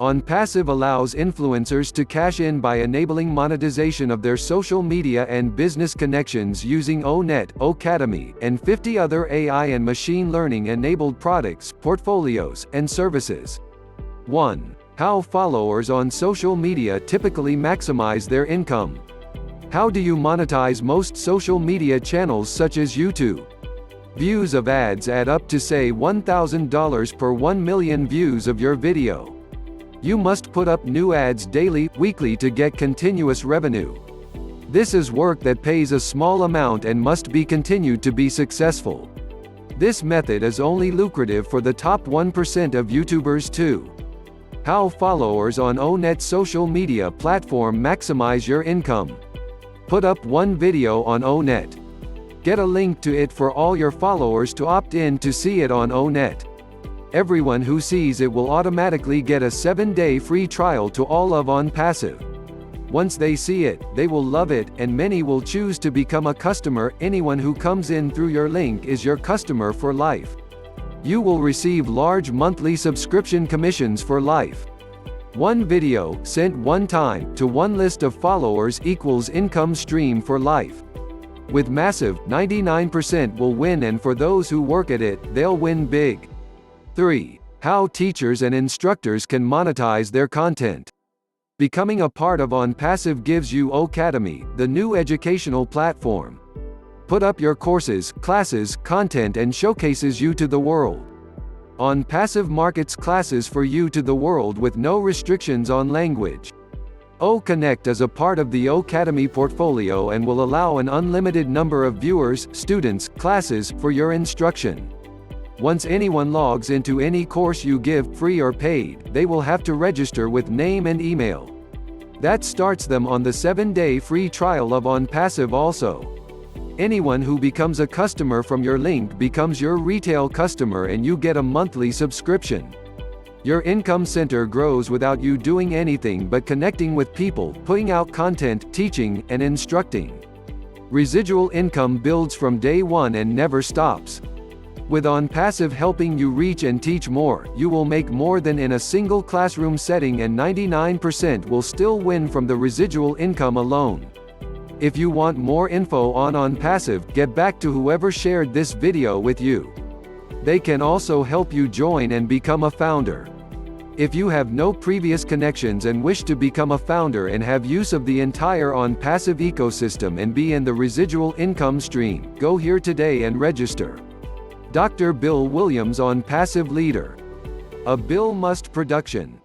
OnPassive allows influencers to cash in by enabling monetization of their social media and business connections using ONet, Ocademy, and 50 other AI and machine learning-enabled products, portfolios, and services. 1. How followers on social media typically maximize their income. How do you monetize most social media channels such as YouTube? Views of ads add up to say $1,000 per 1 million views of your video. You must put up new ads daily, weekly to get continuous revenue. This is work that pays a small amount and must be continued to be successful. This method is only lucrative for the top 1% of YouTubers too. How followers on ONet social media platform maximize your income. Put up one video on ONet. Get a link to it for all your followers to opt in to see it on ONet. Everyone who sees it will automatically get a 7-day free trial to all of OnPassive. Once they see it, they will love it, and many will choose to become a customer. Anyone who comes in through your link is your customer for life. You will receive large monthly subscription commissions for life. One video, sent one time, to one list of followers equals income stream for life. With Massive, 99% will win, and for those who work at it, they'll win big. 3. How teachers and instructors can monetize their content. Becoming a part of OnPassive gives you Ocademy, the new educational platform. Put up your courses, classes, content and showcases you to the world. OnPassive markets classes for you to the world with no restrictions on language. OConnect is a part of the Ocademy portfolio and will allow an unlimited number of viewers, students, classes, for your instruction. Once anyone logs into any course you give, free or paid, they will have to register with name and email. That starts them on the 7-day free trial of OnPassive also. Anyone who becomes a customer from your link becomes your retail customer and you get a monthly subscription. Your income center grows without you doing anything but connecting with people, putting out content, teaching, and instructing. Residual income builds from day one and never stops. With OnPassive helping you reach and teach more, you will make more than in a single classroom setting, and 99% will still win from the residual income alone. If you want more info on OnPassive, get back to whoever shared this video with you. They can also help you join and become a founder. If you have no previous connections and wish to become a founder and have use of the entire OnPassive ecosystem and be in the residual income stream, go here today and register. Dr. Bill Williams OnPassive Leader. A Bill Must production.